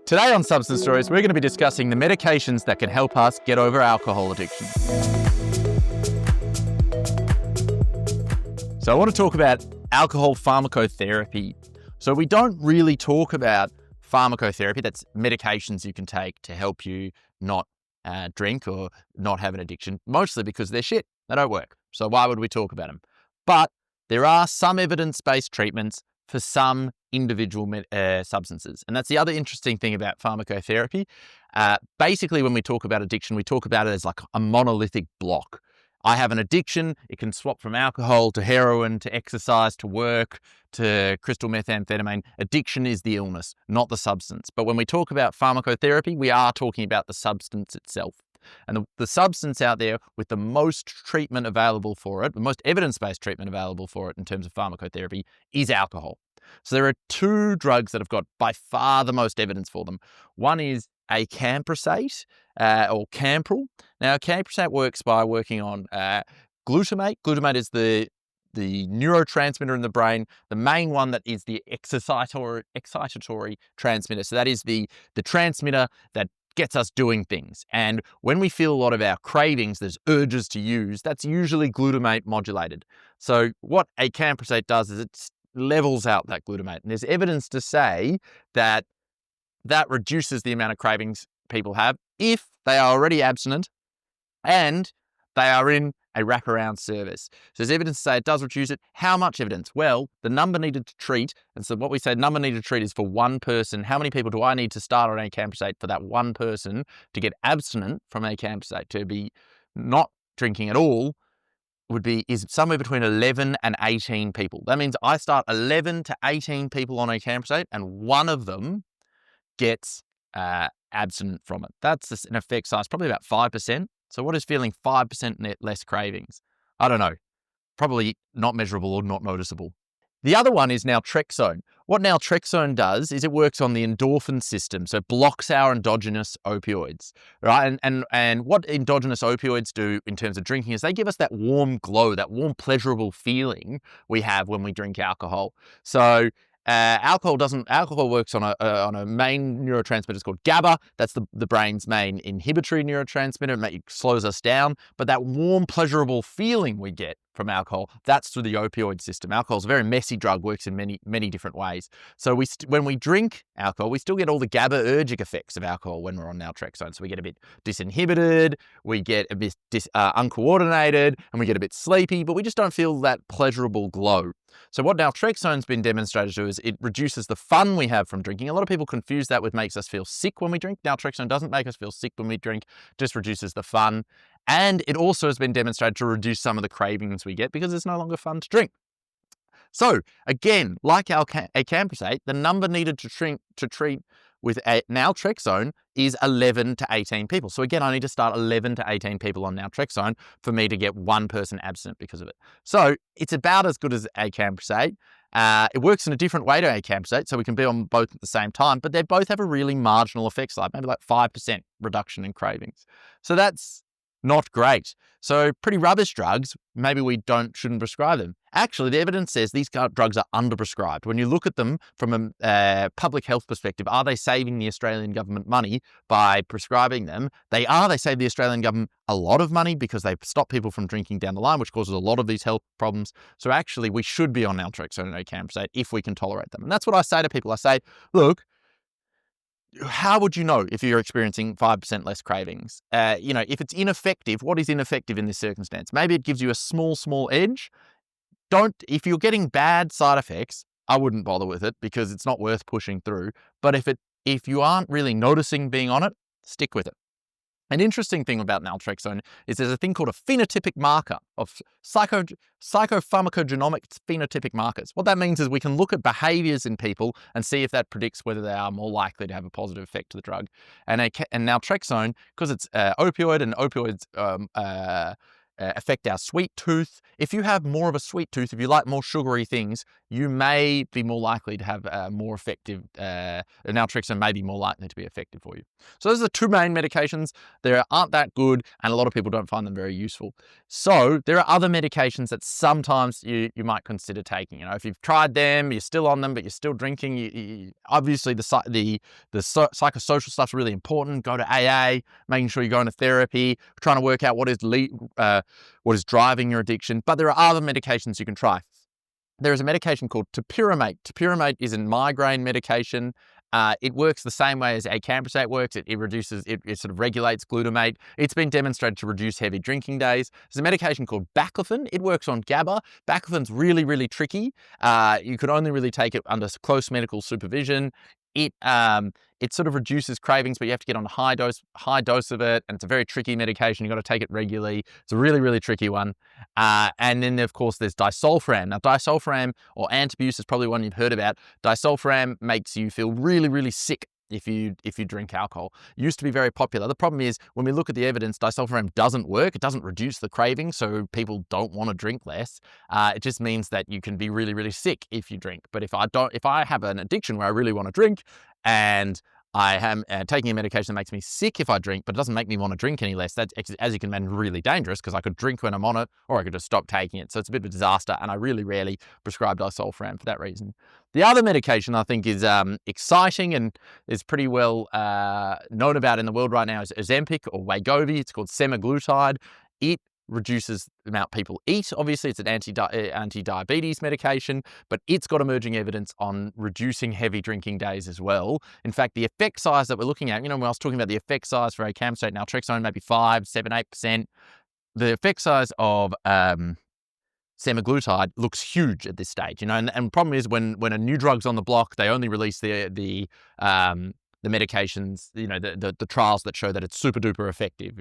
Today on Substance Stories, we're going to be discussing the medications that can help us get over alcohol addiction. So I want to talk about alcohol pharmacotherapy. So we don't really talk about pharmacotherapy, that's medications you can take to help you not drink or not have an addiction, mostly because they're shit. They don't work. So why would we talk about them? But there are some evidence-based treatments for some individual substances. And that's the other interesting thing about pharmacotherapy. Basically, when we talk about addiction, we talk about it as like a monolithic block. I have an addiction. It can swap from alcohol to heroin to exercise to work to crystal methamphetamine. Addiction is the illness, not the substance. But when we talk about pharmacotherapy, we are talking about the substance itself. And the substance out there with the most treatment available for it, the most evidence-based treatment available for it in terms of pharmacotherapy is alcohol. So there are two drugs that have got by far the most evidence for them. One is Acamprosate or Campral. Now, Acamprosate works by working on glutamate. Glutamate is the neurotransmitter in the brain, the main one that is the excitatory transmitter. So that is the transmitter that gets us doing things. And when we feel a lot of our cravings, there's urges to use, that's usually glutamate modulated. So what Acamprosate does is it levels out that glutamate. And there's evidence to say that that reduces the amount of cravings people have if they are already abstinent and they are in a wraparound service. So there's evidence to say it does reduce it. How much evidence? Well, the number needed to treat, and so what we say number needed to treat is for one person. How many people do I need to start on Acamprosate for that one person to get abstinent from Acamprosate, to be not drinking at all, is somewhere between 11 and 18 people. That means I start 11 to 18 people on Acamprosate and one of them gets abstinent from it. That's an effect size, probably about 5%. So what is feeling 5% less cravings? I don't know. Probably not measurable or not noticeable. The other one is Naltrexone. What Naltrexone does is it works on the endorphin system, so it blocks our endogenous opioids, right? And what endogenous opioids do in terms of drinking is they give us that warm glow, that warm pleasurable feeling we have when we drink alcohol. So alcohol works on a main neurotransmitter. It's called GABA. That's the brain's main inhibitory neurotransmitter. It slows us down. But that warm, pleasurable feeling we get from alcohol, that's through the opioid system. Alcohol is a very messy drug, works in many different ways. So when we drink alcohol, we still get all the GABAergic effects of alcohol when we're on Naltrexone. So we get a bit disinhibited, we get a bit uncoordinated, and we get a bit sleepy, but we just don't feel that pleasurable glow. So what Naltrexone's been demonstrated to do is it reduces the fun we have from drinking. A lot of people confuse that with makes us feel sick when we drink. Naltrexone doesn't make us feel sick when we drink, just reduces the fun. And it also has been demonstrated to reduce some of the cravings we get because it's no longer fun to drink. So again, like Acamprosate, the number needed to treat with Naltrexone is 11 to 18 people. So again, I need to start 11 to 18 people on Naltrexone for me to get one person abstinent because of it. So it's about as good as Acamprosate. It works in a different way to Acamprosate, so we can be on both at the same time, but they both have a really marginal effect size, maybe like 5% reduction in cravings. So that's not great. So pretty rubbish drugs, maybe we shouldn't prescribe them. Actually, the evidence says these drugs are underprescribed. When you look at them from a public health perspective, are they saving the Australian government money by prescribing them? They are. They save the Australian government a lot of money because they stop people from drinking down the line, which causes a lot of these health problems. So actually, we should be on Naltrexone and Acamprosate if we can tolerate them. And that's what I say to people. I say, look, how would you know if you're experiencing 5% less cravings? If it's ineffective, what is ineffective in this circumstance? Maybe it gives you a small edge. If you're getting bad side effects, I wouldn't bother with it because it's not worth pushing through. But if you aren't really noticing being on it, stick with it. An interesting thing about Naltrexone is there's a thing called a phenotypic marker of psychopharmacogenomic phenotypic markers. What that means is we can look at behaviors in people and see if that predicts whether they are more likely to have a positive effect to the drug. And Naltrexone, because it's opioid and opioids affect our sweet tooth. If you have more of a sweet tooth, if you like more sugary things, you may be more likely to have more effective, naltrexone may be more likely to be effective for you. So those are the two main medications. They aren't that good, and a lot of people don't find them very useful. So there are other medications that sometimes you might consider taking. If you've tried them, you're still on them, but you're still drinking, obviously the psychosocial stuff's really important. Go to AA, making sure you're going to therapy, trying to work out what is driving your addiction. But there are other medications you can try. There is a medication called Topiramate. Topiramate is a migraine medication. It works the same way as Acamprosate works. It sort of regulates glutamate. It's been demonstrated to reduce heavy drinking days. There's a medication called Baclofen. It works on GABA. Baclofen's really, really tricky. You could only really take it under close medical supervision. It sort of reduces cravings, but you have to get on a high dose of it, and it's a very tricky medication. You've got to take it regularly. It's a really, really tricky one. And then, of course, there's disulfiram. Now, disulfiram, or Antabuse, is probably one you've heard about. Disulfiram makes you feel really, really sick if you drink alcohol. It used to be very popular. The problem is, when we look at the evidence, disulfiram doesn't work. It doesn't reduce the craving, so people don't want to drink less. It just means that you can be really, really sick if you drink. But if I have an addiction where I really want to drink, and I am taking a medication that makes me sick if I drink, but it doesn't make me want to drink any less, that's, as you can imagine, really dangerous, because I could drink when I'm on it, or I could just stop taking it. So it's a bit of a disaster, and I really rarely prescribe disulfiram for that reason. The other medication I think is exciting and is pretty well known about in the world right now is Ozempic, or Wegovy. It's called semaglutide. It reduces the amount people eat. Obviously, it's an anti-diabetes medication, but it's got emerging evidence on reducing heavy drinking days as well. In fact, the effect size that we're looking at, when I was talking about the effect size for Acamprosate, Naltrexone, maybe 5, 7, 8%, the effect size of semaglutide looks huge at this stage, and the problem is when a new drug's on the block, they only release the medications, the trials that show that it's super duper effective,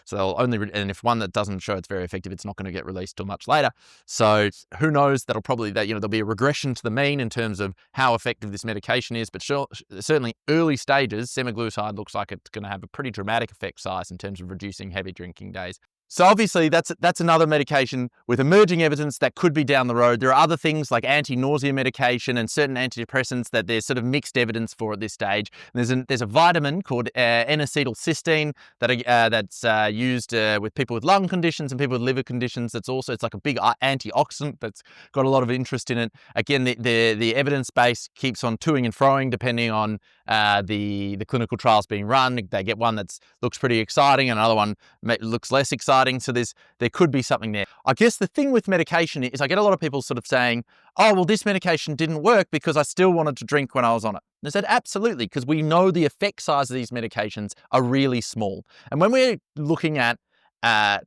so they'll only, and if one that doesn't show it's very effective, it's not going to get released till much later. So who knows, there'll be a regression to the mean in terms of how effective this medication is, but certainly early stages, semaglutide looks like it's going to have a pretty dramatic effect size in terms of reducing heavy drinking days. So obviously that's another medication with emerging evidence that could be down the road. There are other things like anti-nausea medication and certain antidepressants that there's sort of mixed evidence for at this stage. And there's a vitamin called N-acetylcysteine that's used with people with lung conditions and people with liver conditions. It's like a big antioxidant that's got a lot of interest in it. Again, the evidence base keeps on toing and froing depending on the clinical trials being run. They get one that looks pretty exciting, and another one looks less exciting. So there could be something there. I guess the thing with medication is I get a lot of people sort of saying, oh, well, this medication didn't work because I still wanted to drink when I was on it. And I said, absolutely, because we know the effect size of these medications are really small. And when we're looking at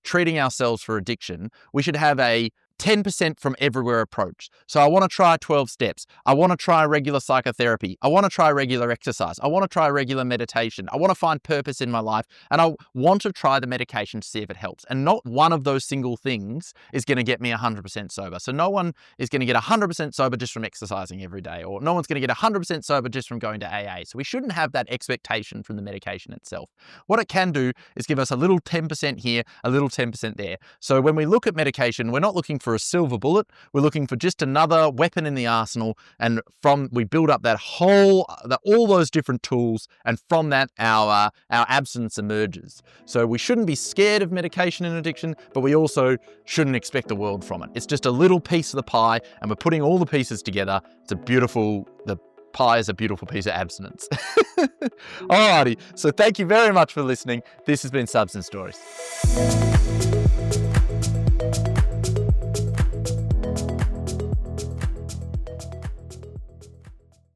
treating ourselves for addiction, we should have a 10% from everywhere approach. So I want to try 12 steps. I want to try regular psychotherapy. I want to try regular exercise. I want to try regular meditation. I want to find purpose in my life. And I want to try the medication to see if it helps. And not one of those single things is going to get me 100% sober. So no one is going to get 100% sober just from exercising every day, or no one's going to get 100% sober just from going to AA. So we shouldn't have that expectation from the medication itself. What it can do is give us a little 10% here, a little 10% there. So when we look at medication, we're not looking for a silver bullet. We're looking for just another weapon in the arsenal, and we build up all those different tools, and from that our abstinence emerges. So we shouldn't be scared of medication in addiction, but we also shouldn't expect the world from it. It's just a little piece of the pie, and we're putting all the pieces together. The pie is a beautiful piece of abstinence. Alrighty, so thank you very much for listening. This has been Substance Stories.